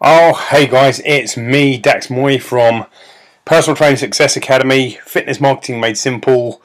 Oh, hey guys, it's me, Dax Moy from Personal Training Success Academy, Fitness Marketing Made Simple,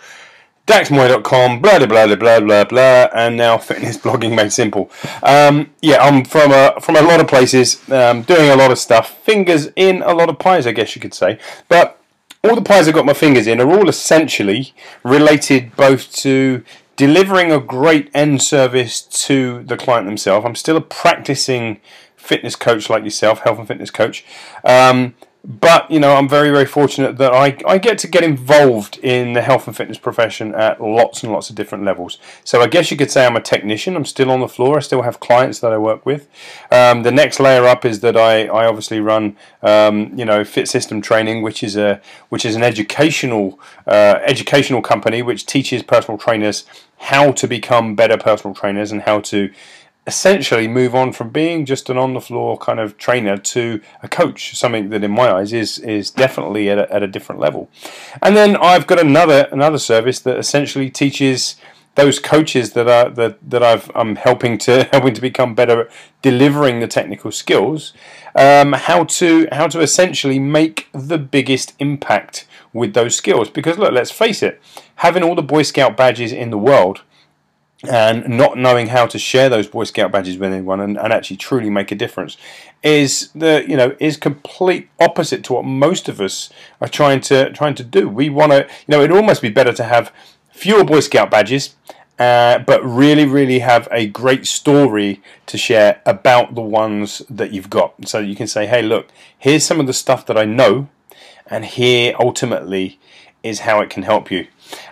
daxmoy.com, blah, blah, blah, blah, blah, blah, and now Fitness Blogging Made Simple. Yeah, I'm from a lot of places, doing a lot of stuff, fingers in a lot of pies, I guess you could say. But all the pies I've got my fingers in are all essentially related both to delivering a great end service to the client themselves. I'm still a practicing fitness coach like yourself, health and fitness coach. But, you know, I'm very, very fortunate that I get to get involved in the health and fitness profession at lots and lots of different levels. So I guess you could say I'm a technician. I'm still on the floor. I still have clients that I work with. The next layer up is that I obviously run, Fit System Training, which is an educational company which teaches personal trainers how to become better personal trainers and how to essentially move on from being just an on-the-floor kind of trainer to a coach, something that in my eyes is definitely at a different level. And then I've got another service that essentially teaches those coaches that I'm helping to become better at delivering the technical skills, how to essentially make the biggest impact with those skills. Because look, let's face it, having all the Boy Scout badges in the world and not knowing how to share those Boy Scout badges with anyone and actually truly make a difference is complete opposite to what most of us are trying to do. We want to, it'd almost be better to have fewer Boy Scout badges, but really have a great story to share about the ones that you've got. So you can say, hey, look, here's some of the stuff that I know, and here ultimately is how it can help you.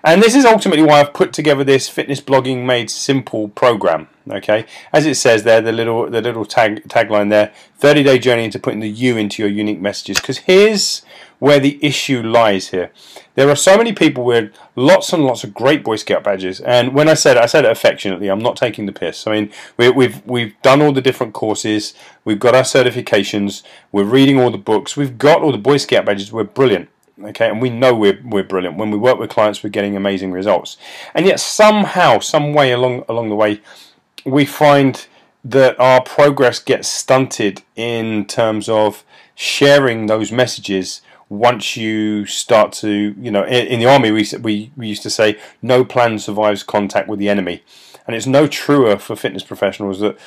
And this is ultimately why I've put together this Fitness Blogging Made Simple program. Okay, as it says there, the little tagline there: 30-day journey into putting the you into your unique messages. Because here's where the issue lies here. There are so many people with lots and lots of great Boy Scout badges, and when I said it affectionately, I'm not taking the piss. I mean, we've done all the different courses, we've got our certifications, we're reading all the books, we've got all the Boy Scout badges, we're brilliant. Okay, and we know we're brilliant. When we work with clients, we're getting amazing results. And yet somehow, some way along the way, we find that our progress gets stunted in terms of sharing those messages. Once you start to, in the army, we used to say, no plan survives contact with the enemy. And it's no truer for fitness professionals that,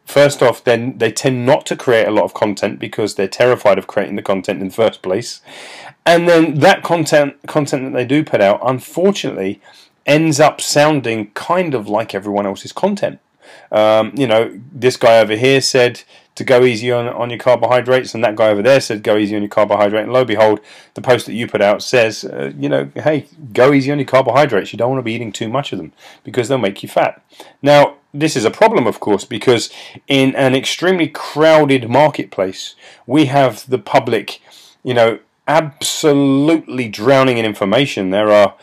first off, then they tend not to create a lot of content because they're terrified of creating the content in the first place. And then that content that they do put out, unfortunately, ends up sounding kind of like everyone else's content. This guy over here said to go easy on your carbohydrates, and that guy over there said go easy on your carbohydrate, and lo and behold, the post that you put out says, hey, go easy on your carbohydrates. You don't want to be eating too much of them because they'll make you fat. Now, this is a problem, of course, because in an extremely crowded marketplace, we have the public, absolutely drowning in information. There are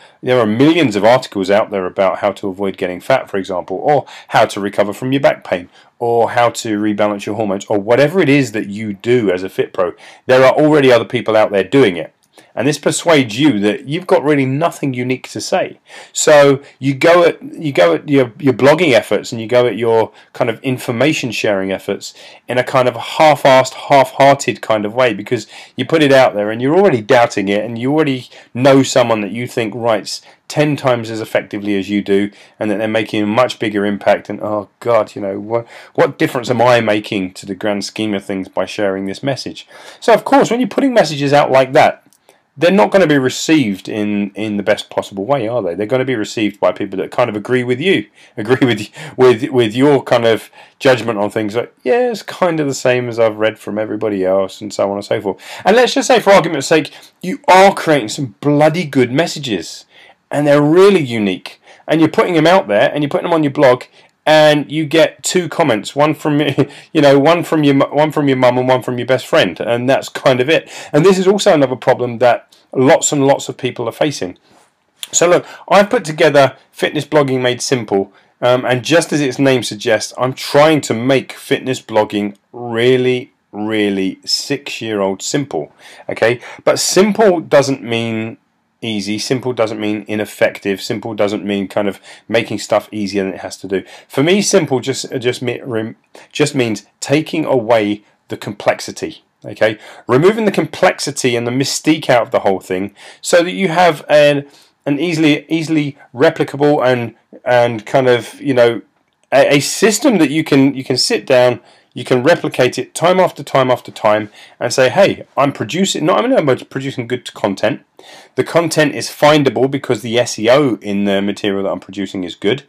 millions of articles out there about how to avoid getting fat, for example, or how to recover from your back pain, or how to rebalance your hormones, or whatever it is that you do as a fit pro. There are already other people out there doing it. And this persuades you that you've got really nothing unique to say. So you go at your blogging efforts, and you go at your kind of information sharing efforts in a kind of half-assed, half-hearted kind of way, because you put it out there and you're already doubting it, and you already know someone that you think writes 10 times as effectively as you do, and that they're making a much bigger impact. And oh God, what difference am I making to the grand scheme of things by sharing this message? So of course, when you're putting messages out like that, they're not going to be received in the best possible way, are they? They're going to be received by people that kind of agree with you, with your kind of judgment on things. Like, yeah, it's kind of the same as I've read from everybody else, and so on and so forth. And let's just say, for argument's sake, you are creating some bloody good messages, and they're really unique, and you're putting them out there, and you're putting them on your blog, and you get 2 comments, one from one from your mum and one from your best friend, and that's kind of it. And this is also another problem that lots and lots of people are facing. So look, I've put together Fitness Blogging Made Simple, and just as its name suggests, I'm trying to make fitness blogging really 6-year-old simple. Okay, but simple doesn't mean easy. Simple doesn't mean ineffective. Simple doesn't mean kind of making stuff easier than it has to do. For me, simple just means taking away the complexity. Okay, removing the complexity and the mystique out of the whole thing, so that you have an easily replicable and kind of, you know, a system that you can sit down, you can replicate it time after time after time, and say, hey, I'm producing, not only am I producing good content, the content is findable because the SEO in the material that I'm producing is good,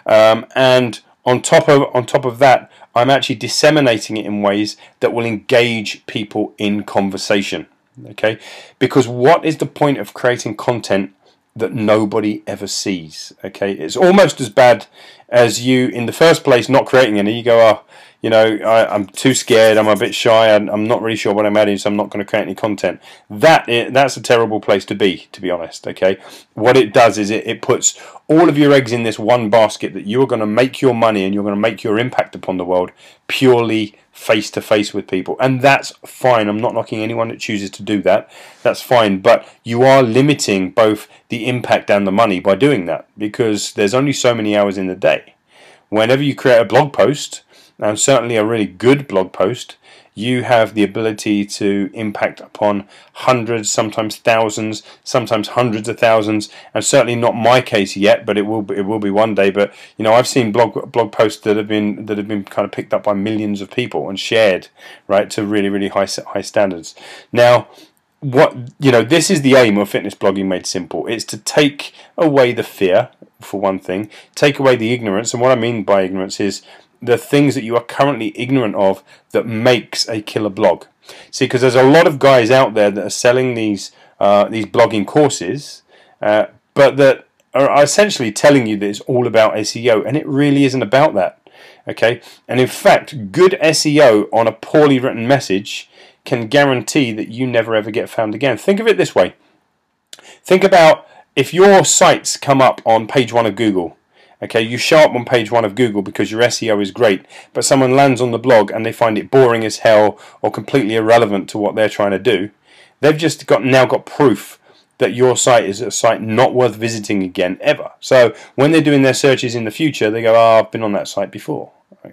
and on top of that, I'm actually disseminating it in ways that will engage people in conversation. Okay, because what is the point of creating content that nobody ever sees? Okay, it's almost as bad as you in the first place not creating any. You go, oh, you know, I'm too scared, I'm a bit shy, I'm not really sure what I'm adding, so I'm not going to create any content. That's a terrible place to be honest. Okay, what it does is it puts all of your eggs in this one basket, that you're going to make your money and you're going to make your impact upon the world purely face to face with people, and that's fine. I'm not knocking anyone that chooses to do that. That's fine, but you are limiting both the impact and the money by doing that, because there's only so many hours in the day. Whenever you create a blog post, and certainly a really good blog post, you have the ability to impact upon hundreds, sometimes thousands, sometimes hundreds of thousands, and certainly not my case yet, but it will be one day. But you know, I've seen blog posts that have been kind of picked up by millions of people and shared, right, to really high standards. Now, what, you know, this is the aim of Fitness Blogging Made Simple. It's to take away the fear, for one thing, take away the ignorance, and what I mean by ignorance is the things that you are currently ignorant of that makes a killer blog. See, because there's a lot of guys out there that are selling these blogging courses, but that are essentially telling you that it's all about SEO, and it really isn't about that. Okay, and in fact, good SEO on a poorly written message can guarantee that you never ever get found again. Think of it this way. Think about if your sites come up on page 1 of Google. Okay, you show up on page 1 of Google because your SEO is great, but someone lands on the blog and they find it boring as hell or completely irrelevant to what they're trying to do. They've just now got proof that your site is a site not worth visiting again ever. So when they're doing their searches in the future, they go, oh, I've been on that site before.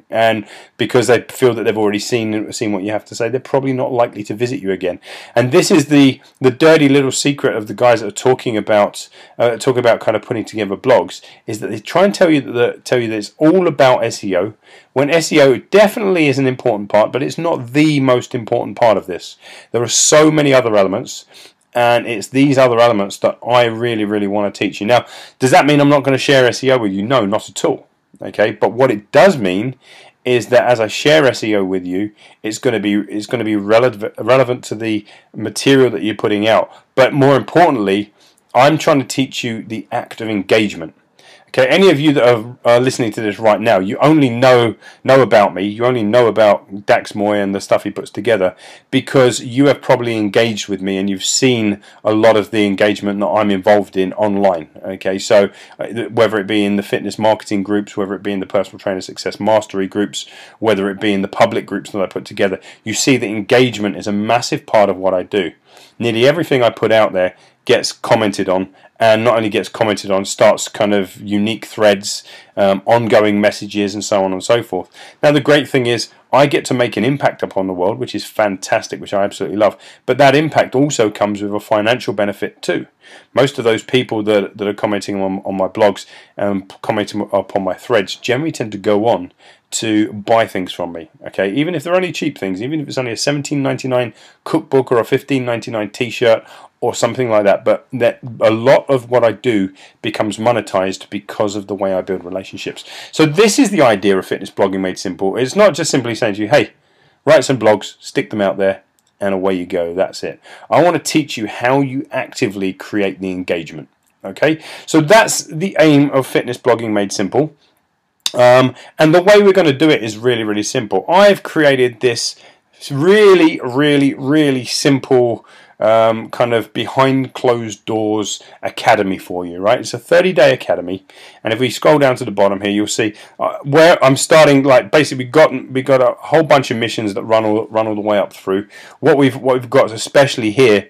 And because they feel that they've already seen what you have to say, they're probably not likely to visit you again. And this is the dirty little secret of the guys that are talking about kind of putting together blogs, is that they try and tell you that it's all about SEO, when SEO definitely is an important part, but it's not the most important part of this. There are so many other elements, and it's these other elements that I really want to teach you. Now, does that mean I'm not going to share SEO with you? No, not at all. Okay, but what it does mean is that as I share SEO with you, it's going to be relevant to the material that you're putting out. But more importantly, I'm trying to teach you the act of engagement. Okay, any of you that are listening to this right now, you only know about me, you only know about Dax Moy and the stuff he puts together because you have probably engaged with me and you've seen a lot of the engagement that I'm involved in online. Okay, so whether it be in the fitness marketing groups, whether it be in the personal trainer success mastery groups, whether it be in the public groups that I put together, you see that engagement is a massive part of what I do. Nearly everything I put out there gets commented on, and not only gets commented on, starts kind of unique threads, ongoing messages, and so on and so forth. Now, the great thing is I get to make an impact upon the world, which is fantastic, which I absolutely love. But that impact also comes with a financial benefit too. Most of those people that are commenting on my blogs and commenting upon my threads generally tend to go on to buy things from me. Okay, even if they're only cheap things, even if it's only a $17.99 cookbook or a $15.99 t-shirt or something like that, but that a lot of what I do becomes monetized because of the way I build relationships. So this is the idea of Fitness Blogging Made Simple. It's not just simply saying to you, hey, write some blogs, stick them out there, and away you go. That's it. I want to teach you how you actively create the engagement. Okay, so that's the aim of Fitness Blogging Made Simple. And the way we're going to do it is really simple. I've created this really simple kind of behind closed doors academy for you, right? It's a 30-day academy, and if we scroll down to the bottom here, you'll see where I'm starting. Like basically, we got a whole bunch of missions that run all the way up through. What we've got, especially here,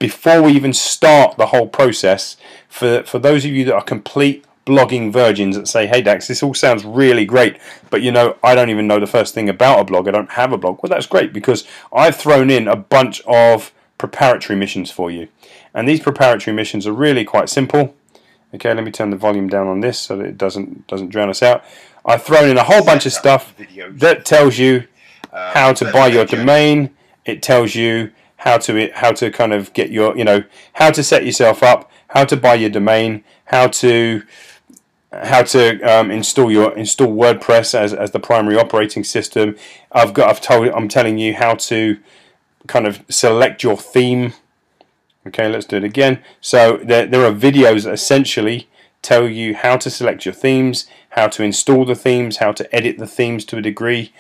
before we even start the whole process, for those of you that are complete blogging virgins that say, hey Dax, this all sounds really great, but you know, I don't even know the first thing about a blog, I don't have a blog. Well, that's great, because I've thrown in a bunch of preparatory missions for you, and these preparatory missions are really quite simple. Okay, let me turn the volume down on this so that it doesn't drown us out. I've thrown in a whole bunch of stuff that tells you how to buy your domain. It tells you how to kind of get your, you know, how to set yourself up, how to buy your domain, how to install WordPress as the primary operating system. I'm telling you how to kind of select your theme. Okay, let's do it again. So there are videos that essentially tell you how to select your themes, how to install the themes, how to edit the themes to a degree.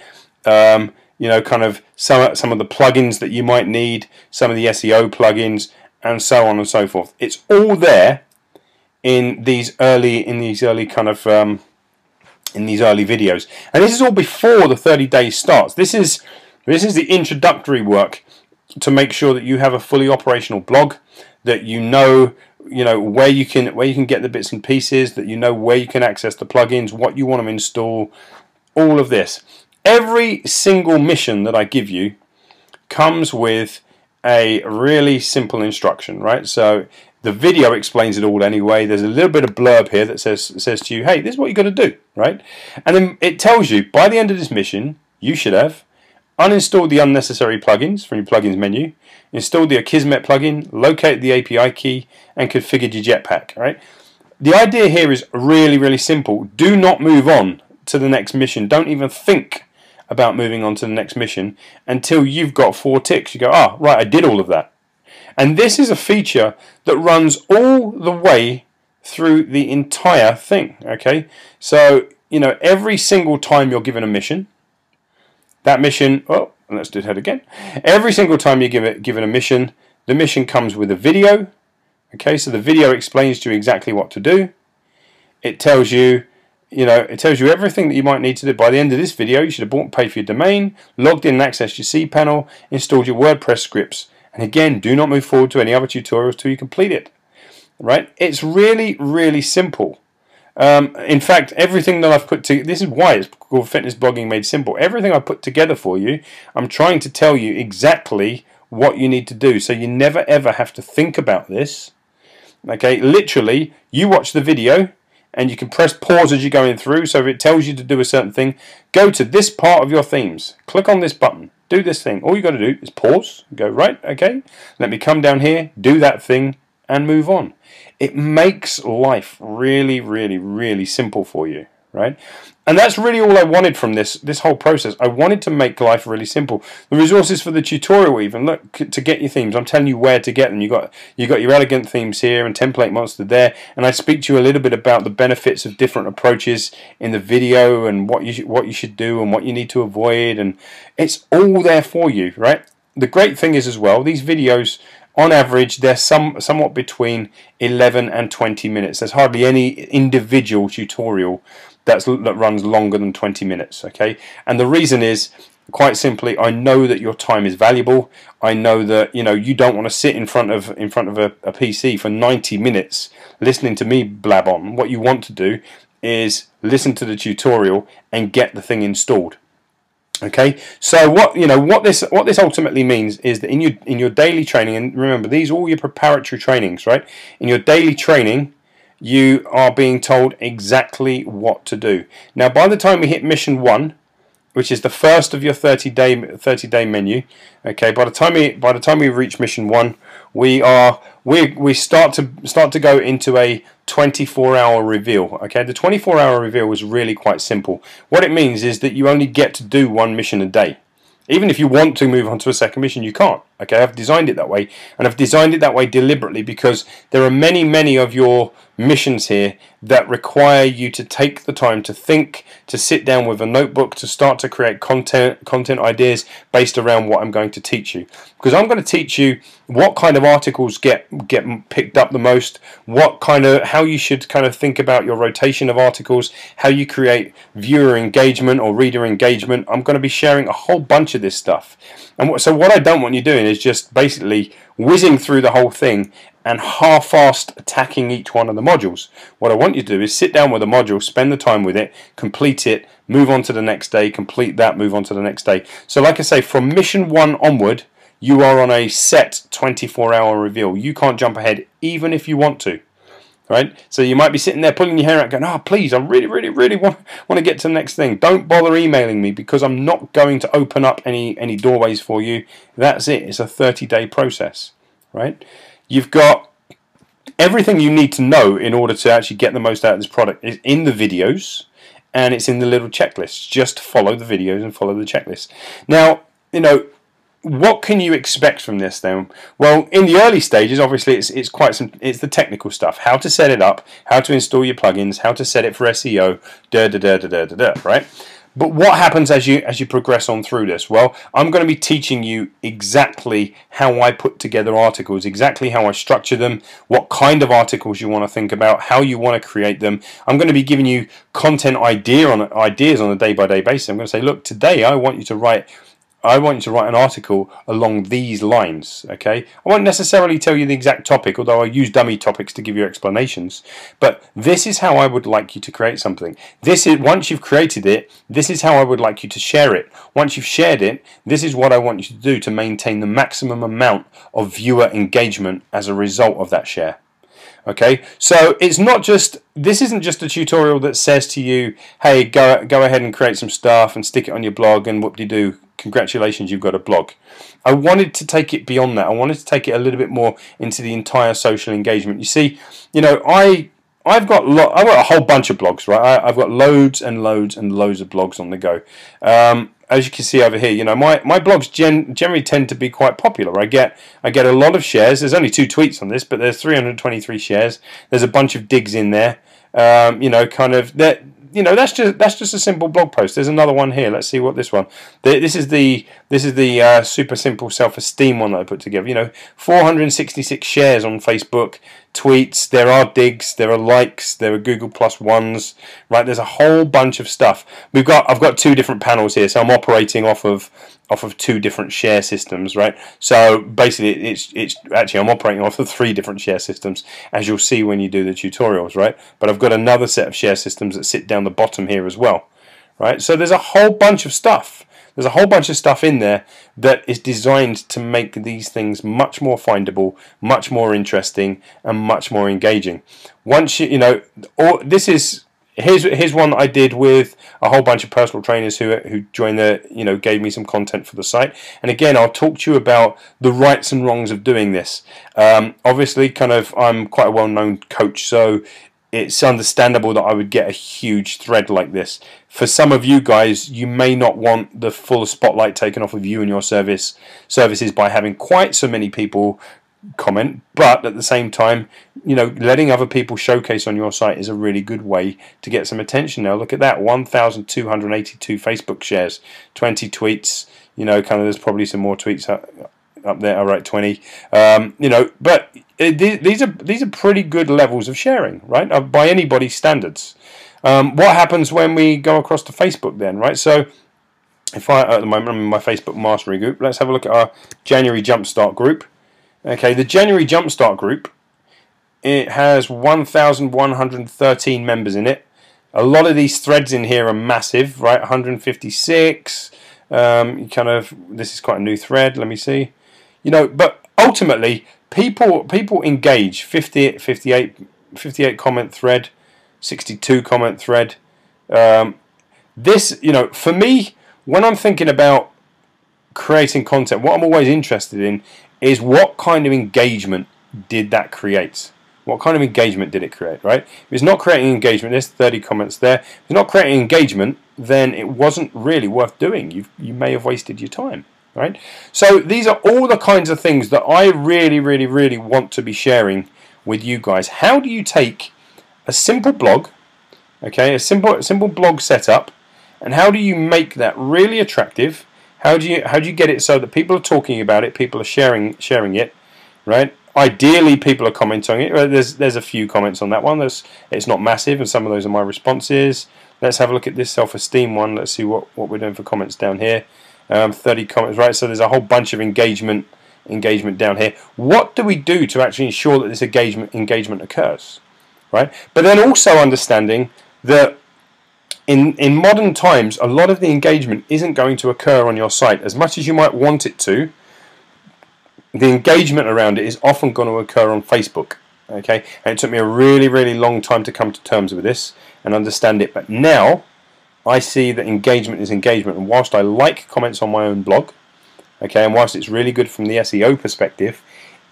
You know, kind of some of the plugins that you might need, some of the SEO plugins, and so on and so forth. It's all there in these early kind of in these early videos, and this is all before the 30 days starts. This is the introductory work to make sure that you have a fully operational blog, that you know where you can get the bits and pieces, that you know where you can access the plugins, what you want to install, all of this. Every single mission that I give you comes with a really simple instruction, right? So the video explains it all anyway. There's a little bit of blurb here that says to you, hey, this is what you got to do, right? And then it tells you by the end of this mission, you should have uninstalled the unnecessary plugins from your plugins menu, installed the Akismet plugin, located the API key, and configured your Jetpack, right? The idea here is really, really simple. Do not move on to the next mission. Don't even think about moving on to the next mission until you've got 4 ticks. You go, ah, right, I did all of that. And this is a feature that runs all the way through the entire thing, okay? So, you know, every single time you're given a mission, that mission, oh, let's do that again. Every single time you're given a mission, the mission comes with a video, okay? So the video explains to you exactly what to do. It tells you, it tells you everything that you might need to do. By the end of this video, you should have bought and paid for your domain, logged in and accessed your cPanel, installed your WordPress scripts. And again, do not move forward to any other tutorials till you complete it. Right? It's really, really simple. In fact, everything that I've put together, this is why it's called Fitness Blogging Made Simple. Everything I've put together for you, I'm trying to tell you exactly what you need to do. So you never ever have to think about this. Okay? Literally, you watch the video, and you can press pause as you're going through. So if it tells you to do a certain thing, go to this part of your themes. Click on this button. Do this thing. All you got to do is pause. Go, right, okay. Let me come down here, do that thing, and move on. It makes life really, really, really simple for you, right? And that's really all I wanted from this whole process. I wanted to make life really simple. The resources for the tutorial, even look, to get your themes, I'm telling you where to get them. You got your elegant themes here and Template Monster there, and I speak to you a little bit about the benefits of different approaches in the video and what you should do and what you need to avoid, and it's all there for you, right? The great thing is as well, these videos, on average, they're somewhat between 11 and 20 minutes. There's hardly any individual tutorial that runs longer than 20 minutes, okay? And the reason is, quite simply, I know that your time is valuable. I know that you don't want to sit in front of a PC for 90 minutes listening to me blab on. What you want to do is listen to the tutorial and get the thing installed. Okay, so what this ultimately means is that in your daily training, and remember, these are all your preparatory trainings, right? In your daily training, you are being told exactly what to do. Now, by the time we hit mission 1, which is the first of your 30-day menu, okay, by the time we reach mission 1, we start to go into a 24-hour reveal. Okay, the 24-hour reveal is really quite simple. What it means is that you only get to do 1 mission a day. Even if you want to move on to a second mission, you can't. Okay, I've designed it that way, and I've designed it that way deliberately because there are many of your missions here that require you to take the time to think, to sit down with a notebook, to start to create content ideas based around what I'm going to teach you. Because I'm going to teach you what kind of articles get picked up the most, how you should kind of think about your rotation of articles, how you create viewer engagement or reader engagement. I'm going to be sharing a whole bunch of this stuff. And so what I don't want you doing is just basically whizzing through the whole thing and half-assed attacking each one of the modules. What I want you to do is sit down with a module, spend the time with it, complete it, move on to the next day, complete that, move on to the next day. So like I say, from mission 1 onward, you are on a set 24-hour reveal. You can't jump ahead even if you want to. Right? So you might be sitting there pulling your hair out going, oh, please, I really want to get to the next thing. Don't bother emailing me because I'm not going to open up any doorways for you. That's it. It's a 30-day process. Right? You've got everything you need to know in order to actually get the most out of this product is in the videos, and it's in the little checklists. Just follow the videos and follow the checklists. Now, what can you expect from this then? Well, in the early stages, obviously, it's the technical stuff. How to set it up, how to install your plugins, how to set it for SEO, right? But what happens as you progress on through this? Well, I'm going to be teaching you exactly how I put together articles, exactly how I structure them, what kind of articles you want to think about, how you want to create them. I'm going to be giving you content ideas on a day-by-day basis. I'm going to say, look, today I want you to write an article along these lines, okay? I won't necessarily tell you the exact topic, although I use dummy topics to give you explanations. But this is how I would like you to create something. Once you've created it, this is how I would like you to share it. Once you've shared it, this is what I want you to do to maintain the maximum amount of viewer engagement as a result of that share. Okay, so this isn't just a tutorial that says to you, hey, go ahead and create some stuff and stick it on your blog and whoop-de-doo, congratulations, you've got a blog. I wanted to take it beyond that. I wanted to take it a little bit more into the entire social engagement. You see, I've got a whole bunch of blogs, right? I've got loads and loads and loads of blogs on the go. As you can see over here, my blogs generally tend to be quite popular. I get a lot of shares. There's only 2 tweets on this, but there's 323 shares. There's a bunch of digs in there. That's just a simple blog post. There's another one here. Let's see what this one. This is the super simple self-esteem one that I put together. 466 shares on Facebook, tweets. There are digs. There are likes. There are Google Plus ones. Right. There's a whole bunch of stuff. I've got 2 different panels here, so I'm operating off of 2 different share systems, right? So basically, it's actually I'm operating off of 3 different share systems, as you'll see when you do the tutorials, right? But I've got another set of share systems that sit down the bottom here as well, right? So there's a whole bunch of stuff. There's a whole bunch of stuff in there that is designed to make these things much more findable, much more interesting, and much more engaging. Once here's one that I did with a whole bunch of personal trainers who joined gave me some content for the site. And again, I'll talk to you about the rights and wrongs of doing this. Obviously, I'm quite a well-known coach, so it's understandable that I would get a huge thread like this. For some of you guys, you may not want the full spotlight taken off of you and your services by having quite so many people comment, but at the same time, letting other people showcase on your site is a really good way to get some attention. Now look at that, 1,282 Facebook shares, 20 tweets, there's probably some more tweets up there. All right, 20, but these are pretty good levels of sharing, right, by anybody's standards. What happens when we go across to Facebook then, right? So if at the moment I'm in my Facebook mastery group, let's have a look at our January Jumpstart group. Okay, the January Jumpstart group, it has 1,113 members in it. A lot of these threads in here are massive, right? 156. This is quite a new thread. Let me see. But ultimately, people engage. 58 comment thread, 62 comment thread. For me, when I'm thinking about creating content, what I'm always interested in is what kind of engagement did that create? What kind of engagement did it create, right? If it's not creating engagement, there's 30 comments there. If it's not creating engagement, then it wasn't really worth doing. You may have wasted your time, right? So these are all the kinds of things that I really, really, really want to be sharing with you guys. How do you take a simple blog, okay, a simple blog setup, and how do you make that really attractive? How do you get it so that people are talking about it, people are sharing it, right? Ideally, people are commenting on it. There's a few comments on that one. It's not massive, and some of those are my responses. Let's have a look at this self-esteem one. Let's see what we're doing for comments down here. 30 comments, right? So there's a whole bunch of engagement engagement down here. What do we do to actually ensure that this engagement occurs, right? But then also understanding that in modern times, a lot of the engagement isn't going to occur on your site as much as you might want it to. The engagement around it is often going to occur on Facebook. Okay, and it took me a really long time to come to terms with this and understand it, but now I see that engagement is engagement, and whilst I like comments on my own blog, okay, and whilst it's really good from the SEO perspective,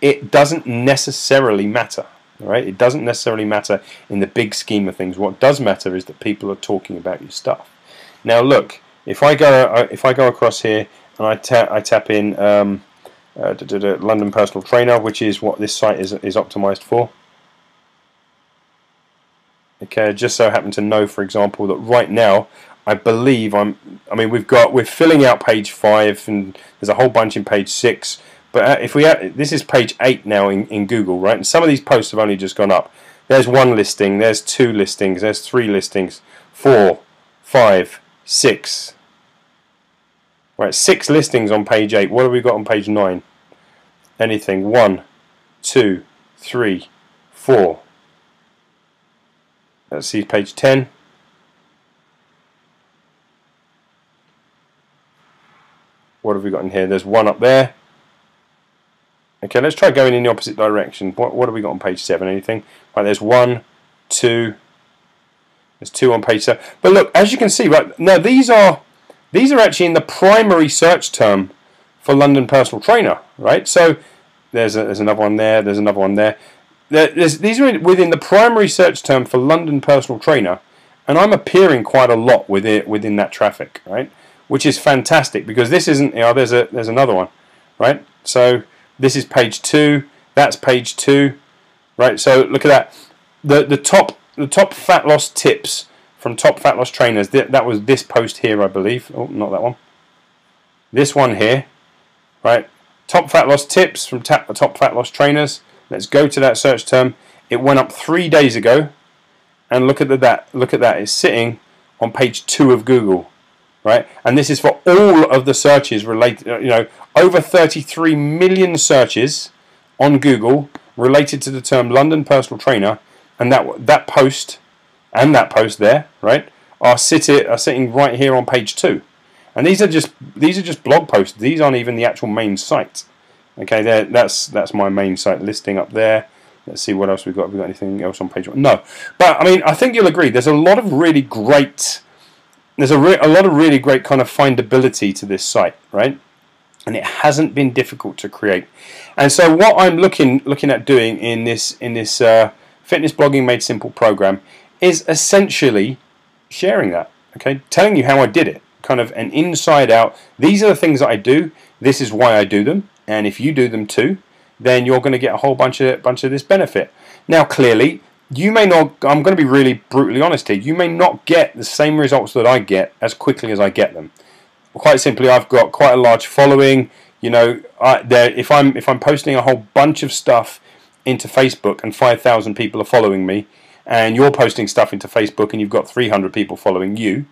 it doesn't necessarily matter. Right? It doesn't necessarily matter in the big scheme of things. What does matter is that people are talking about your stuff. Now look, if I go across here and I tap in London Personal Trainer, which is what this site is optimized for. Okay, I just so happen to know, for example, that right now I believe we're filling out page 5, and there's a whole bunch in page 6. But this is page 8 now in Google, right? And some of these posts have only just gone up. There's 1 listing, there's 2 listings, there's 3 listings, 4, 5, 6. Right, 6 listings on page 8. What have we got on page 9? Anything. 1, 2, 3, 4. Let's see page 10. What have we got in here? There's 1 up there. Okay, let's try going in the opposite direction. What have we got on page 7? Anything? Right, there's 1, 2. There's 2 on page 7. But look, as you can see, right now these are actually in the primary search term for London Personal Trainer, right? So there's another one there. There's another one there. These are within the primary search term for London Personal Trainer, and I'm appearing quite a lot within that traffic, right? Which is fantastic, because this isn't. There's another one, right? So this is page 2. That's page 2, right? So look at that. The top fat loss tips from Top Fat Loss Trainers. That was this post here, I believe. Oh, not that one. This one here, right? Top Fat Loss tips from Top Fat Loss Trainers. Let's go to that search term. It went up 3 days ago, and look at that. Look at that. It's sitting on page 2 of Google, right? And this is for all of the searches related. Over 33 million searches on Google related to the term London Personal Trainer, and that post and that post there, right, are sitting right here on page 2. And these are just blog posts. These aren't even the actual main site. Okay, that's my main site listing up there. Let's see what else we've got. Have we got anything else on page 1? No. But I mean, I think you'll agree. There's a lot of really great. There's a lot of really great kind of findability to this site, right? And it hasn't been difficult to create. And so what I'm looking at doing in this Fitness Blogging Made Simple program is essentially sharing that. Okay, telling you how I did it, kind of an inside out. These are the things that I do. This is why I do them. And if you do them too, then you're going to get a whole bunch of this benefit. Now, clearly, you may not. I'm going to be really brutally honest here. You may not get the same results that I get as quickly as I get them. Quite simply, I've got quite a large following. If I'm posting a whole bunch of stuff into Facebook and 5,000 people are following me, and you're posting stuff into Facebook and you've got 300 people following you,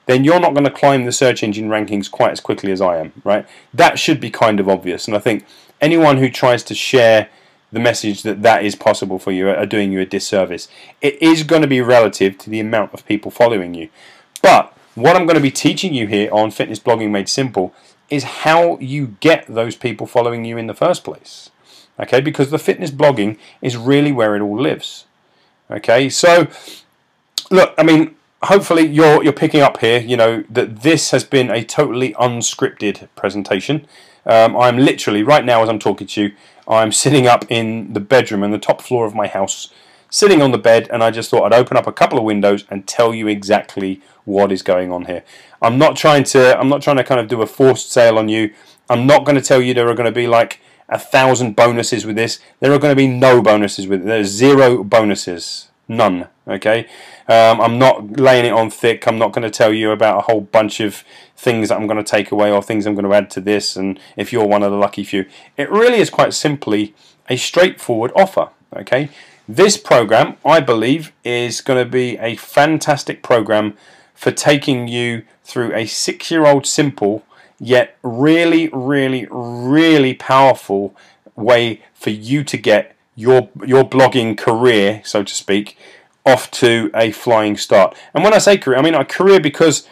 then you're not going to climb the search engine rankings quite as quickly as I am, right? That should be kind of obvious, and I think anyone who tries to share the message that is possible for you are doing you a disservice. It is going to be relative to the amount of people following you. But what I'm going to be teaching you here on Fitness Blogging Made Simple is how you get those people following you in the first place. Okay, because the fitness blogging is really where it all lives. Okay, so look, I mean, hopefully you're picking up here, that this has been a totally unscripted presentation. I'm literally, right now as I'm talking to you, I'm sitting up in the bedroom on the top floor of my house, sitting on the bed, and I just thought I'd open up a couple of windows and tell you exactly what is going on here. I'm not trying to kind of do a forced sale on you. I'm not going to tell you there are going to be like 1,000 bonuses with this. There are going to be no bonuses with it. There's 0 bonuses. None. Okay? I'm not laying it on thick. I'm not going to tell you about a whole bunch of things that I'm going to take away or things I'm going to add to this, and if you're one of the lucky few. It really is quite simply a straightforward offer. Okay? This program, I believe, is going to be a fantastic program for taking you through a 6-year-old simple yet really, really, really powerful way for you to get your blogging career, so to speak, off to a flying start. And when I say career, I mean a career because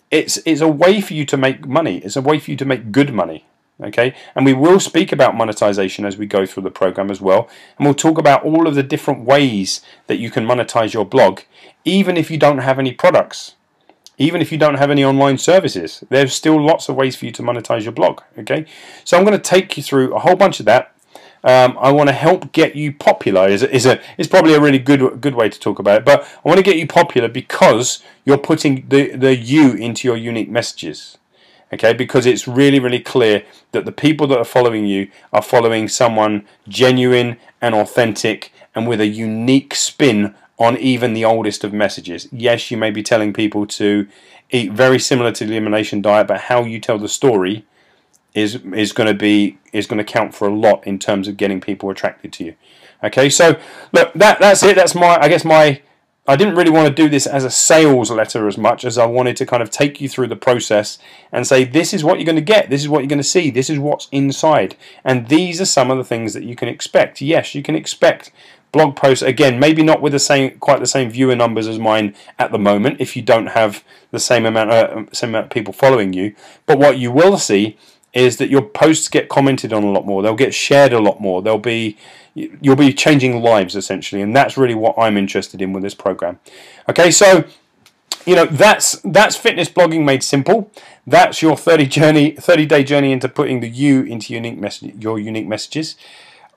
it's a way for you to make money. It's a way for you to make good money. Okay, and we will speak about monetization as we go through the program as well, and we'll talk about all of the different ways that you can monetize your blog, even if you don't have any products, even if you don't have any online services. There's still lots of ways for you to monetize your blog. Okay, so I'm going to take you through a whole bunch of that. I want to help get you popular. Is probably a really good way to talk about it, but I want to get you popular because you're putting the you into your unique messages. Okay, because it's really, really clear that the people that are following you are following someone genuine and authentic and with a unique spin on even the oldest of messages. Yes, you may be telling people to eat very similar to the elimination diet, but how you tell the story is going to count for a lot in terms of getting people attracted to you. Okay, so look, that's it. That's my I didn't really want to do this as a sales letter as much as I wanted to kind of take you through the process and say, this is what you're going to get, this is what you're going to see, this is what's inside, and these are some of the things that you can expect. Yes, you can expect blog posts, again, maybe not with quite the same viewer numbers as mine at the moment, if you don't have the same amount of people following you, but what you will see is that your posts get commented on a lot more, they'll get shared a lot more, you'll be changing lives essentially, and that's really what I'm interested in with this program. Okay, so that's fitness blogging made simple. That's your 30-day journey into putting the you into your unique messages.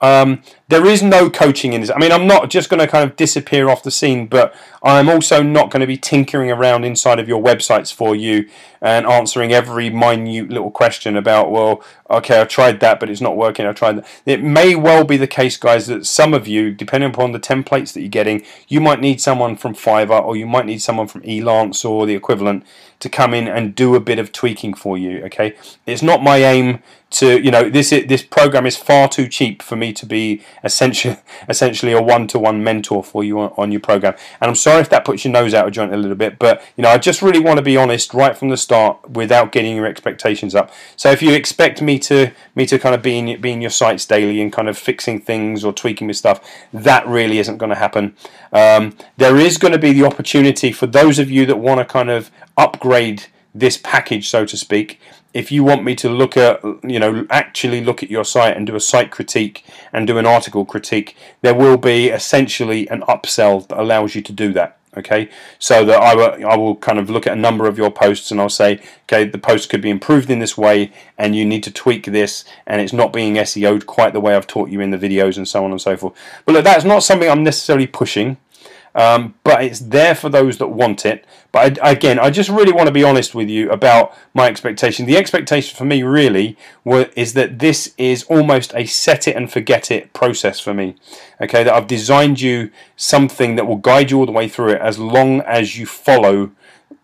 There is no coaching in this. I mean, I'm not just going to kind of disappear off the scene, but I'm also not going to be tinkering around inside of your websites for you and answering every minute little question about, well, okay, I tried that, but it's not working. I tried that. It may well be the case, guys, that some of you, depending upon the templates that you're getting, you might need someone from Fiverr or you might need someone from Elance or the equivalent to come in and do a bit of tweaking for you. Okay, it's not my aim to, this program is far too cheap for me to be essentially a one-to-one mentor for you on your program. And I'm sorry if that puts your nose out of joint a little bit, but I just really want to be honest right from the start without getting your expectations up. So if you expect me to kind of be in your sites daily and kind of fixing things or tweaking with stuff, that really isn't going to happen. There is going to be the opportunity for those of you that want to kind of upgrade this package, so to speak. If you want me to look at, actually look at your site and do a site critique and do an article critique, there will be essentially an upsell that allows you to do that. Okay, so that I will kind of look at a number of your posts and I'll say, okay, the post could be improved in this way and you need to tweak this and it's not being SEO'd quite the way I've taught you in the videos and so on and so forth. But look, that's not something I'm necessarily pushing. But it's there for those that want it. But again, I just really want to be honest with you about my expectation. The expectation for me really is that this is almost a set it and forget it process for me. Okay, that I've designed you something that will guide you all the way through it as long as you follow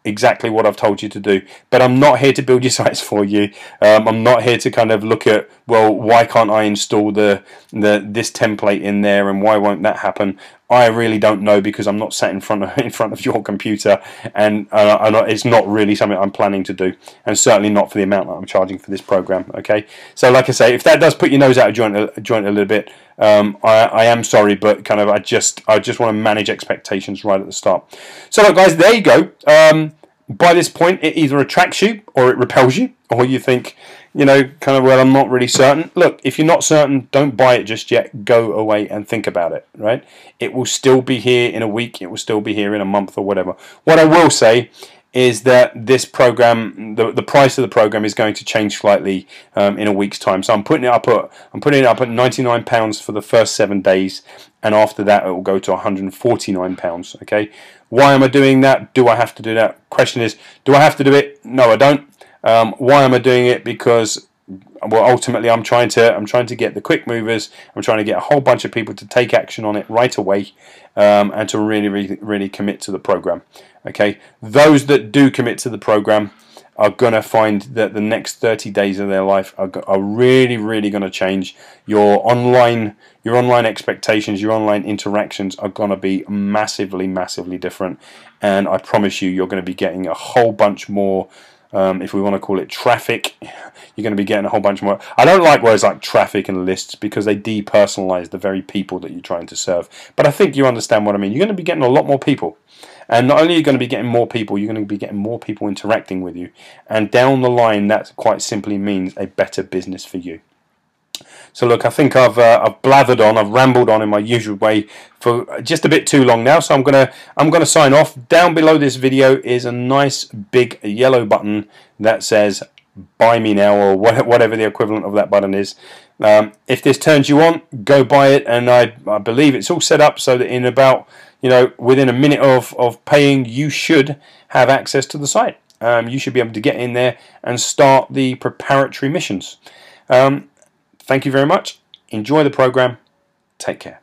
exactly what I've told you to do. But I'm not here to build your sites for you. I'm not here to kind of look at, well, why can't I install this template in there and why won't that happen? I really don't know because I'm not sat in front of your computer, and it's not really something I'm planning to do, and certainly not for the amount that I'm charging for this program. Okay, so like I say, if that does put your nose out of joint a little bit, I am sorry, but kind of I just want to manage expectations right at the start. So look, guys, there you go. By this point, it either attracts you or it repels you, or you think, kind of, well, I'm not really certain. Look, if you're not certain, don't buy it just yet. Go away and think about it, right? It will still be here in a week. It will still be here in a month or whatever. What I will say is that this program, the price of the program is going to change slightly in a week's time. So I'm putting it up at £99 for the first 7 days, and after that it will go to £149. Okay. Why am I doing that? Do I have to do that? Question is, do I have to do it? No, I don't. Why am I doing it? Because, well, ultimately I'm trying to get the quick movers. I'm trying to get a whole bunch of people to take action on it right away, and to really, really, really commit to the program. Okay, those that do commit to the program are going to find that the next 30 days of their life are really, really going to change. Your online expectations, your online interactions are going to be massively, massively different. And I promise you, you're going to be getting a whole bunch more if we want to call it traffic, you're going to be getting a whole bunch more. I don't like words like traffic and lists because they depersonalize the very people that you're trying to serve. But I think you understand what I mean. You're going to be getting a lot more people. And not only are you going to be getting more people, you're going to be getting more people interacting with you. And down the line, that quite simply means a better business for you. So look, I think I've blathered on, I've rambled on in my usual way for just a bit too long now. So I'm gonna sign off. Down below this video is a nice big yellow button that says "Buy Me Now" or whatever the equivalent of that button is. If this turns you on, go buy it. And I believe it's all set up so that in about within a minute of paying, you should have access to the site. You should be able to get in there and start the preparatory missions. Thank you very much. Enjoy the program. Take care.